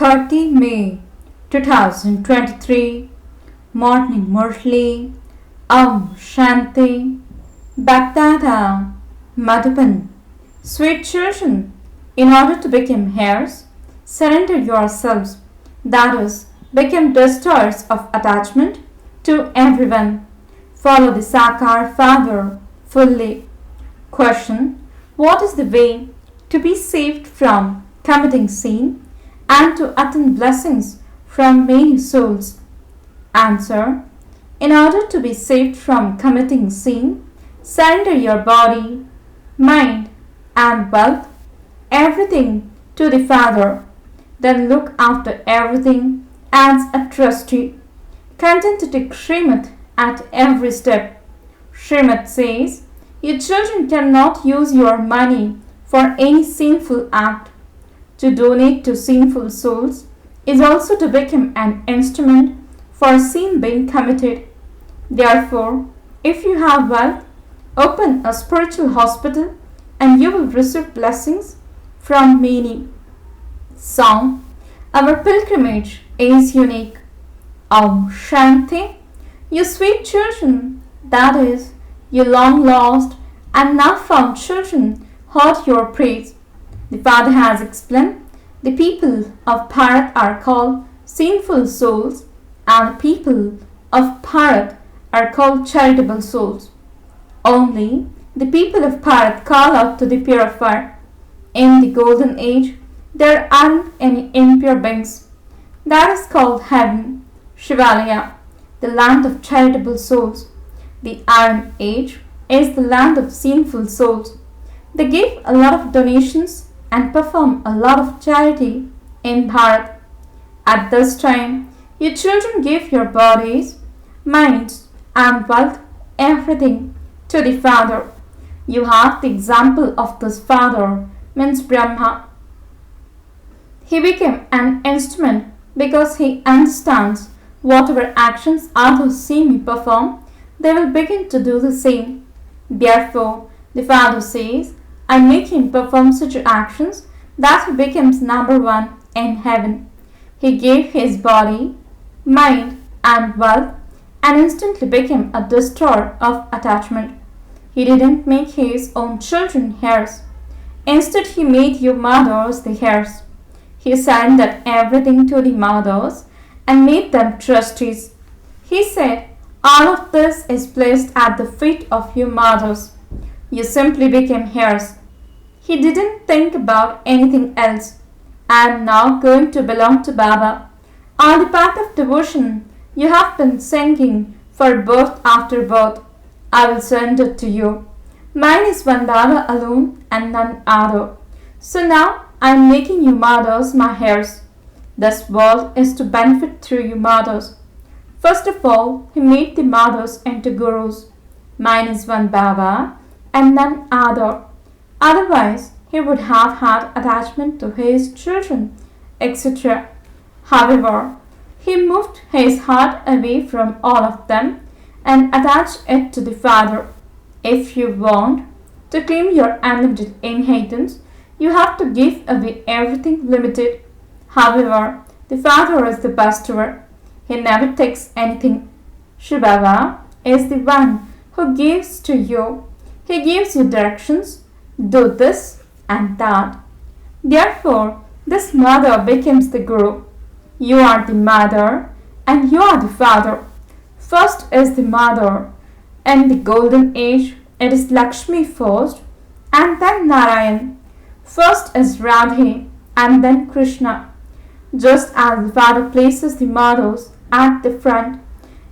30 May 2023 Morning Murli Shanti BapDada Madhuban. Sweet children, in order to become heirs, surrender yourselves, that is, become destroyers of attachment to everyone. Follow the Sakar Father fully. Question: what is the way to be saved from committing sin and to attain blessings from many souls? Answer: in order to be saved from committing sin, surrender your body, mind, and wealth, everything to the Father. Then look after everything as a trustee, content to take Srimad at every step. Srimad says, your children cannot use your money for any sinful act. To donate to sinful souls is also to become an instrument for sin being committed. Therefore, if you have wealth, open a spiritual hospital and you will receive blessings from many. Song: our pilgrimage is unique. Shanti. You sweet children, that is, you long lost and now found children, heard your praise. The Father has explained, the people of Bharat are called sinful souls and the people of Bharat are called charitable souls. Only the people of Bharat call out to the purifier. In the golden age, there aren't any impure beings. That is called heaven, Shivalaya, the land of charitable souls. The iron age is the land of sinful souls. They give a lot of donations and perform a lot of charity in Bharat. At this time, your children give your bodies, minds, and wealth, everything, to the Father. You have the example of this Father, means Brahma. He became an instrument because he understands whatever actions others see me perform, they will begin to do the same. Therefore, the Father says, I make him perform such actions that he becomes number one in heaven. He gave his body, mind, and wealth and instantly became a destroyer of attachment. He didn't make his own children heirs. Instead, he made you mothers the heirs. He surrendered everything to the mothers and made them trustees. He said, all of this is placed at the feet of you mothers. You simply became heirs. He didn't think about anything else. I am now going to belong to Baba. On the path of devotion, you have been singing for birth after birth. I will surrender to you. Mine is one Baba alone and none other. So now I am making you mothers my heirs. This world is to benefit through you mothers. First of all, he made the mothers into gurus. Mine is one Baba and none other. Otherwise, he would have had attachment to his children, etc. However, he moved his heart away from all of them and attached it to the Father. If you want to claim your unlimited inheritance, you have to give away everything limited. However, the Father is the bestower. He never takes anything. Shivbaba is the one who gives to you. He gives you directions, do this and that. Therefore, this mother becomes the Guru. You are the mother and you are the father. First is the mother. In the golden age, it is Lakshmi first and then Narayan. First is Radhe and then Krishna. Just as the father places the mothers at the front,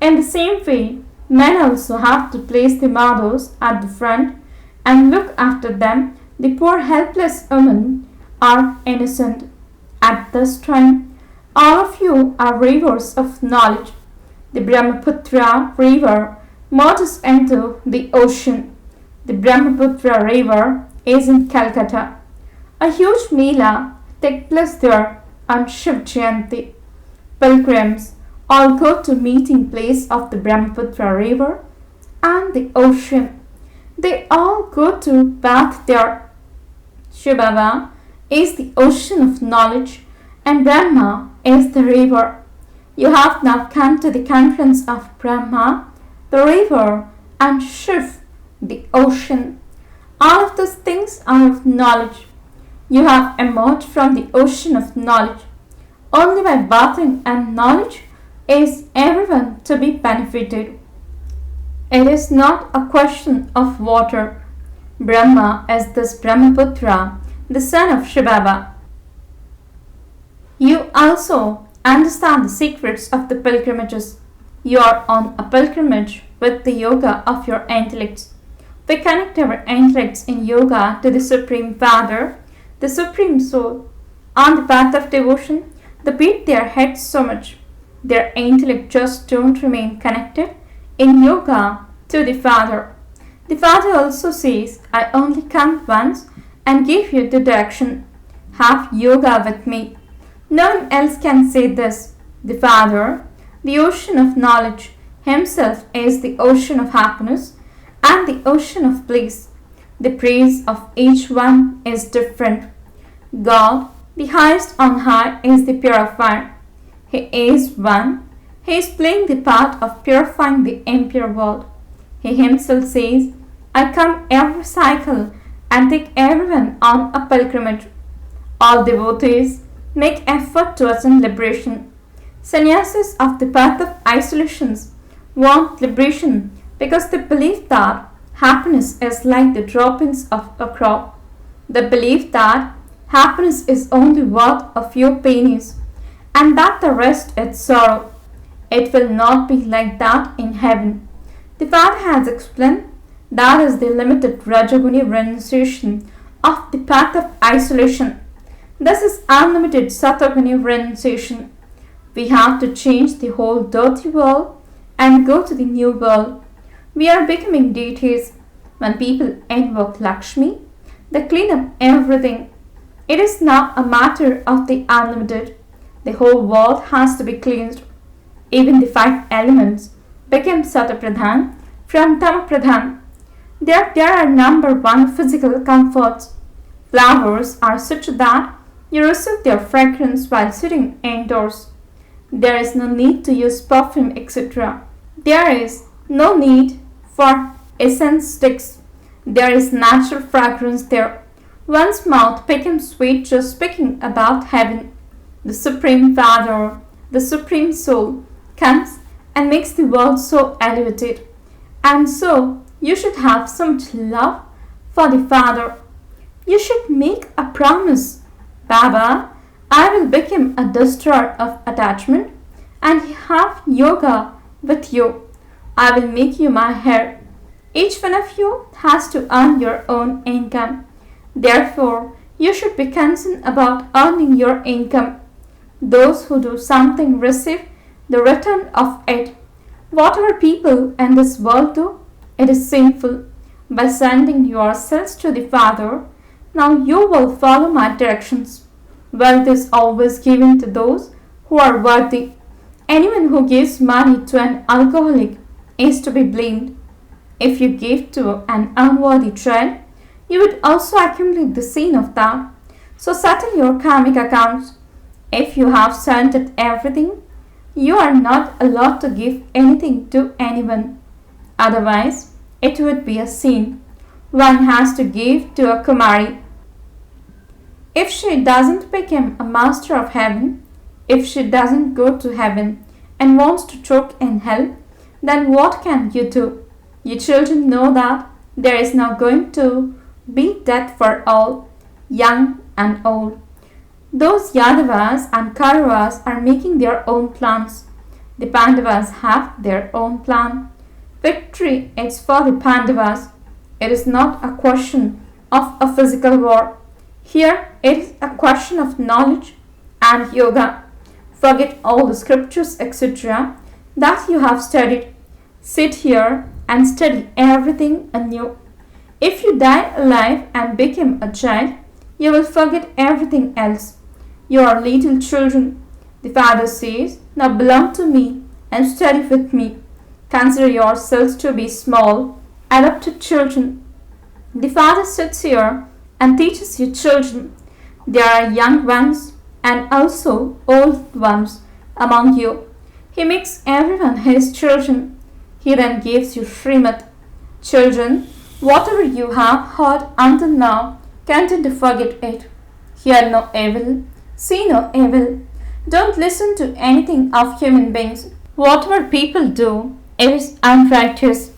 in the same way, men also have to place the mothers at the front and look after them. The poor helpless women are innocent. At this time, all of you are rivers of knowledge. The Brahmaputra river merges into the ocean. The Brahmaputra river is in Calcutta. A huge Mela takes place there on Shiv Jayanti. Pilgrims all go to meeting place of the Brahmaputra river and the ocean. They all go to bath there. Shivbaba is the ocean of knowledge and Brahma is the river. You have now come to the confluence of Brahma, the river, and Shiv, the ocean. All of those things are of knowledge. You have emerged from the ocean of knowledge. Only by bathing and knowledge is everyone to be benefited. It is not a question of water. Brahma is this Brahmaputra, the son of Shivbaba. You also understand the secrets of the pilgrimages. You are on a pilgrimage with the yoga of your intellects. We connect our intellects in yoga to the Supreme Father, the Supreme Soul. On the path of devotion, they beat their heads so much. Their intellect just don't remain connected in yoga to the Father. The Father also says, I only come once and give you the direction. Have yoga with me. No one else can say this. The Father, the ocean of knowledge, himself is the ocean of happiness and the ocean of bliss. The praise of each one is different. God, the highest on high, is the purifier. He is one. He is playing the part of purifying the impure world. He himself says, I come every cycle and take everyone on a pilgrimage. All devotees make effort to attain liberation. Sannyasis of the path of isolations want liberation because they believe that happiness is like the droppings of a crop. They believe that happiness is only worth a few pennies and that the rest is sorrow. It will not be like that in heaven. The Father has explained that is the limited Rajaguni renunciation of the path of isolation. This is unlimited Sataguni renunciation. We have to change the whole dirty world and go to the new world. We are becoming deities. When people invoke Lakshmi, they clean up everything. It is now a matter of the unlimited. The whole world has to be cleansed. Even the 5 elements became Satapradhan from Tamapradhan. There are number 1 physical comforts. Flowers are such that you receive their fragrance while sitting indoors. There is no need to use perfume, etc. There is no need for essence sticks. There is natural fragrance there. One's mouth becomes sweet just speaking about heaven. The Supreme Father, the Supreme Soul, comes and makes the world so elevated. And so, you should have so much love for the Father. You should make a promise. Baba, I will become a destroyer of attachment and have yoga with you. I will make you my heir. Each one of you has to earn your own income. Therefore, you should be concerned about earning your income. Those who do something receive the return of it. Whatever people in this world do, it is sinful. By sending yourselves to the Father, now you will follow my directions. Wealth is always given to those who are worthy. Anyone who gives money to an alcoholic is to be blamed. If you give to an unworthy child, you would also accumulate the sin of that. So settle your karmic accounts. If you have sent it everything, you are not allowed to give anything to anyone. Otherwise, it would be a sin. One has to give to a Kumari. If she doesn't become a master of heaven, if she doesn't go to heaven and wants to choke in hell, then what can you do? You children know that there is now going to be death for all, young and old. Those Yadavas and Kauravas are making their own plans. The Pandavas have their own plan. Victory is for the Pandavas. It is not a question of a physical war. Here it is a question of knowledge and yoga. Forget all the scriptures, etc. that you have studied. Sit here and study everything anew. If you die alive and become a child, you will forget everything else. You are little children. The Father says, now belong to me and study with me. Consider yourselves to be small, adopted children. The Father sits here and teaches you children. There are young ones and also old ones among you. He makes everyone his children. He then gives you Srimad. Children, whatever you have heard until now, continue to forget it. Hear no evil, see no evil. Don't listen to anything of human beings. Whatever people do, it is unrighteous.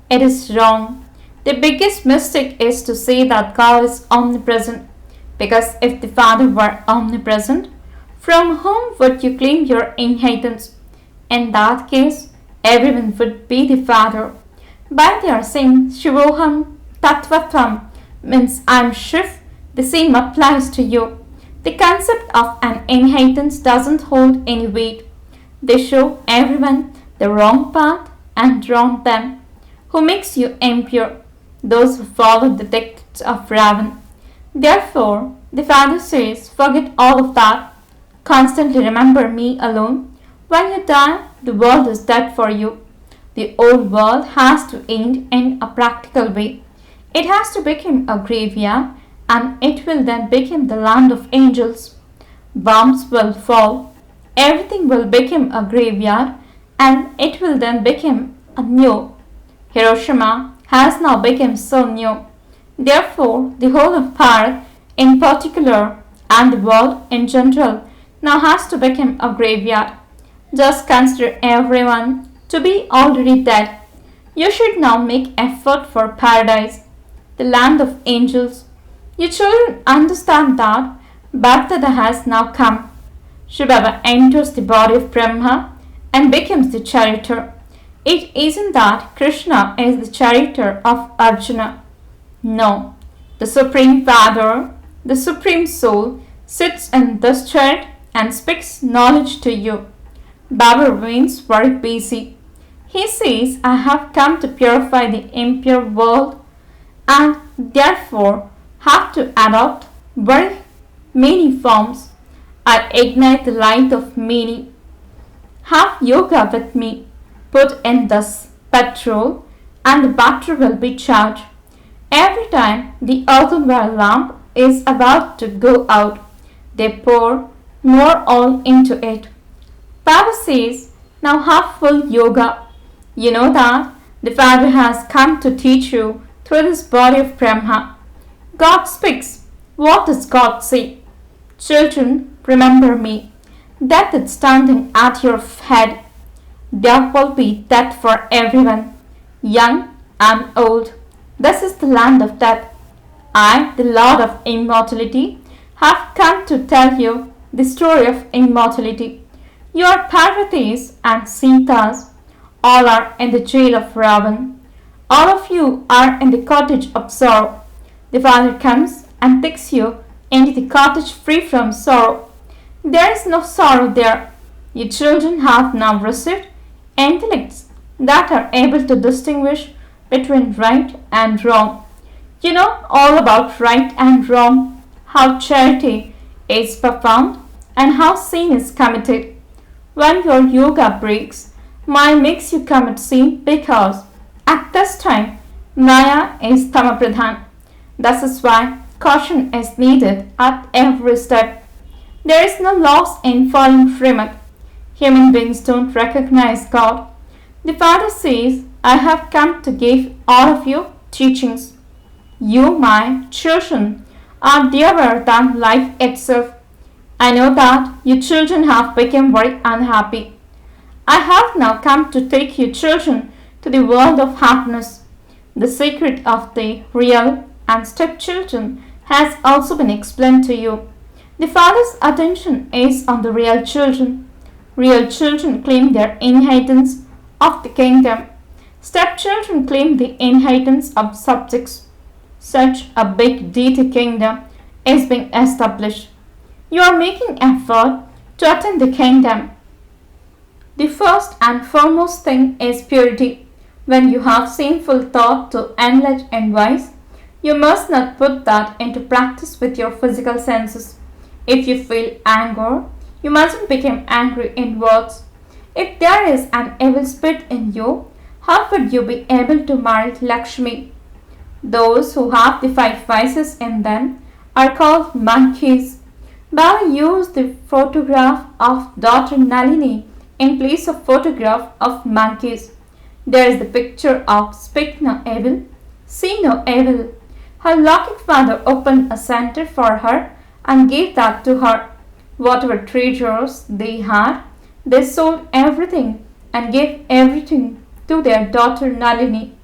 It is wrong. The biggest mistake is to say that God is omnipresent. Because if the Father were omnipresent, from whom would you claim your inheritance? In that case, everyone would be the Father. But they are saying Shivoham Tattvatam means I am Shiv. The same applies to you. The concept of an inheritance doesn't hold any weight. They show everyone the wrong path and drown them. Who makes you impure? Those who follow the dictates of Ravan. Therefore, the Father says, forget all of that. Constantly remember me alone. When you die, the world is dead for you. The old world has to end in a practical way. It has to become a graveyard, and it will then become the land of angels. Bombs will fall. Everything will become a graveyard, and it will then become a new. Hiroshima has now become so new. Therefore, the whole of Bharat in particular and the world in general now has to become a graveyard. Just consider everyone to be already dead. You should now make effort for paradise, the land of angels. You children understand that BapDada has now come. Shivbaba enters the body of Bramha and becomes the charioteer. It isn't that Krishna is the charioteer of Arjuna. No, the Supreme Father, the Supreme Soul, sits in this chariot and speaks knowledge to you. Baba remains very busy. He says, I have come to purify the impure world and therefore have to adopt very many forms. I ignite the light of many. Have yoga with me. Put in this petrol and the battery will be charged. Every time the earthenware lamp is about to go out, they pour more oil into it. Baba says, now have full yoga. You know that the Father has come to teach you through this body of Brahma. God speaks. What does God say? Children, remember me. Death is standing at your head. There will be death for everyone, young and old. This is the land of death. I, the Lord of Immortality, have come to tell you the story of immortality. Your Parvatis and Sitas all are in the jail of Ravan. All of you are in the cottage of sorrow. The Father comes and takes you into the cottage free from sorrow. There is no sorrow there. You children have now received intellects that are able to distinguish between right and wrong. You know all about right and wrong, how charity is performed and how sin is committed. When your yoga breaks, Maya makes you commit sin because at this time Maya is Tamapradhan. This is why caution is needed at every step. There is no loss in following Srimad. Human beings don't recognize God. The Father says, I have come to give all of you teachings. You, my children, are dearer than life itself. I know that you children have become very unhappy. I have now come to take you children to the world of happiness. The secret of the real and stepchildren has also been explained to you. The Father's attention is on the real children. Real children claim their inheritance of the kingdom. Stepchildren claim the inheritance of subjects. Such a big deity kingdom is being established. You are making effort to attain the kingdom. The first and foremost thing is purity. When you have sinful thought to enlarge and wise, you must not put that into practice with your physical senses. If you feel anger, you mustn't become angry in words. If there is an evil spirit in you, how would you be able to marry Lakshmi? Those who have the five vices in them are called monkeys. Baba used the photograph of daughter Nalini in place of photograph of monkeys. There is the picture of speak no evil, see no evil. Her lucky father opened a center for her and gave that to her. Whatever treasures they had, they sold everything and gave everything to their daughter Nalini,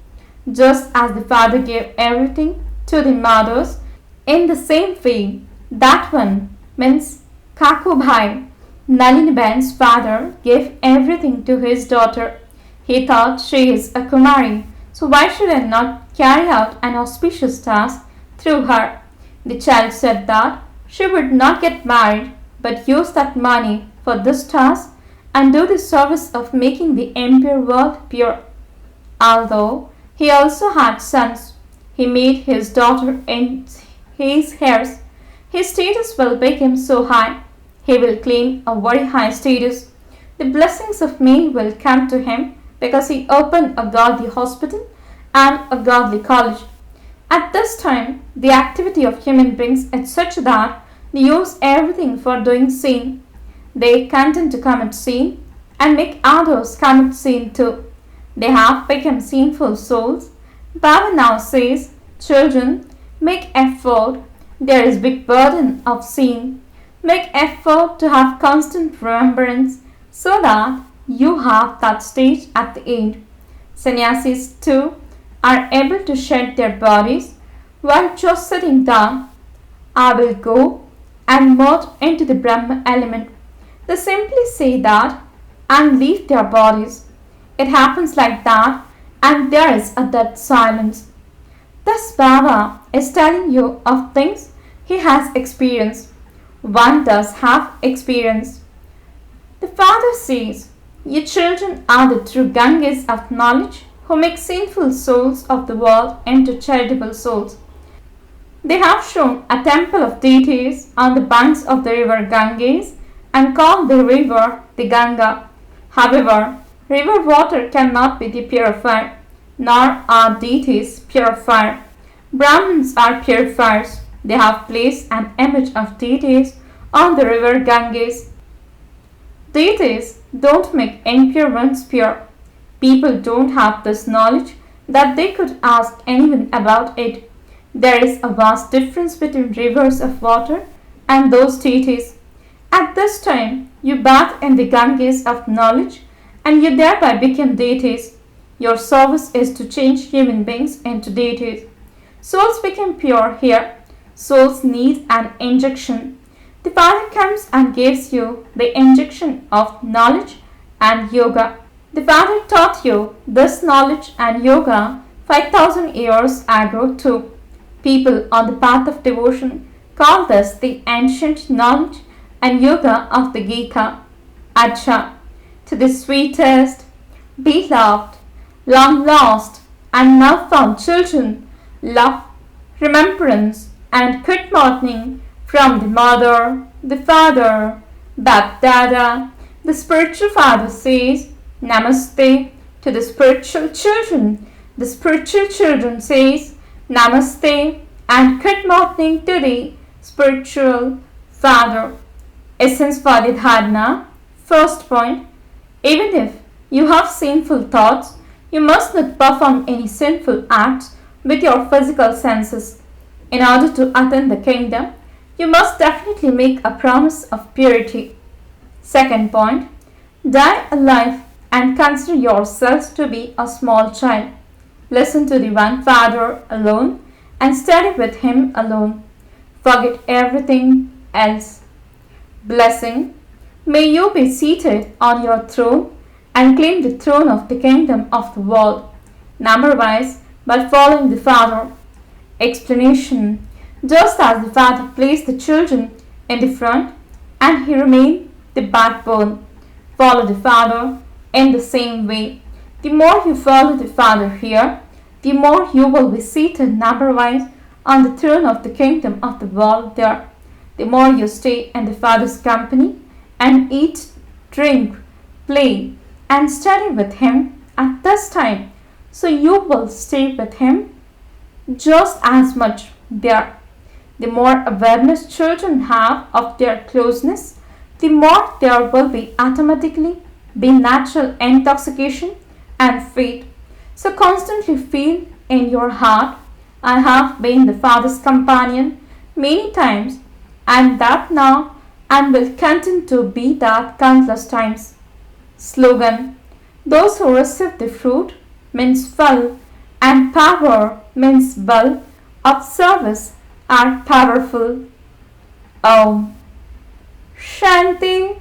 just as the father gave everything to the mothers. In the same way, that one means Kakubhai, Naliniben's father, gave everything to his daughter. He thought she is a Kumari, so why should I not carry out an auspicious task through her? The child said that she would not get married but use that money for this task and do the service of making the impure world pure. Although he also had sons, he made his daughter and his heirs. His status will become so high, he will claim a very high status. The blessings of many will come to him because he opened a godly hospital and a godly college. At this time, the activity of human beings is such that they use everything for doing sin. They content to commit sin and make others commit sin too. They have become sinful souls. Baba now says, children, make effort. There is big burden of sin. Make effort to have constant remembrance so that you have that stage at the end. Sannyasis too are able to shed their bodies while just sitting down. I will go and merge into the Brahma element. They simply say that and leave their bodies. It happens like that, and there is a dead silence. Thus Baba is telling you of things he has experienced. One does have experience. The Father says, "You children are the true Ganges of knowledge who make sinful souls of the world into charitable souls." They have shown a temple of deities on the banks of the river Ganges and called the river the Ganga. However, river water cannot be the purifier, nor are deities purifier. Brahmins are purifiers. They have placed an image of deities on the river Ganges. Deities don't make impure ones pure. People don't have this knowledge that they could ask anyone about it. There is a vast difference between rivers of water and those deities. At this time, you bathe in the Ganges of knowledge and you thereby become deities. Your service is to change human beings into deities. Souls become pure here. Souls need an injection. The Father comes and gives you the injection of knowledge and yoga. The Father taught you this knowledge and yoga 5,000 years ago too. People on the path of devotion call this the ancient knowledge and yoga of the Gita. Acha, to the sweetest, beloved, long lost, and now found children, love, remembrance, and good morning from the mother, the father, BapDada. The spiritual father says, Namaste to the spiritual children. The spiritual children says, Namaste and good morning to the spiritual father. Essence for the dharana. First point, even if you have sinful thoughts, you must not perform any sinful acts with your physical senses. In order to attain the kingdom, you must definitely make a promise of purity. Second point, die alive and consider yourselves to be a small child. Listen to the one Father alone and study with him alone. Forget everything else. Blessing. May you be seated on your throne and claim the throne of the kingdom of the world, number-wise, by following the Father. Explanation. Just as the Father placed the children in the front and he remained the backbone, follow the Father in the same way. The more you follow the Father here, the more you will be seated number-wise on the throne of the kingdom of the world there. The more you stay in the Father's company and eat, drink, play, and study with him at this time, so you will stay with him just as much there. The more awareness children have of their closeness, the more there will be automatically be natural intoxication and faith. So constantly feel in your heart, I have been the Father's companion many times, and that now and will continue to be that countless times. Slogan: those who receive the fruit means full, and power means well of service are powerful. Om Shanti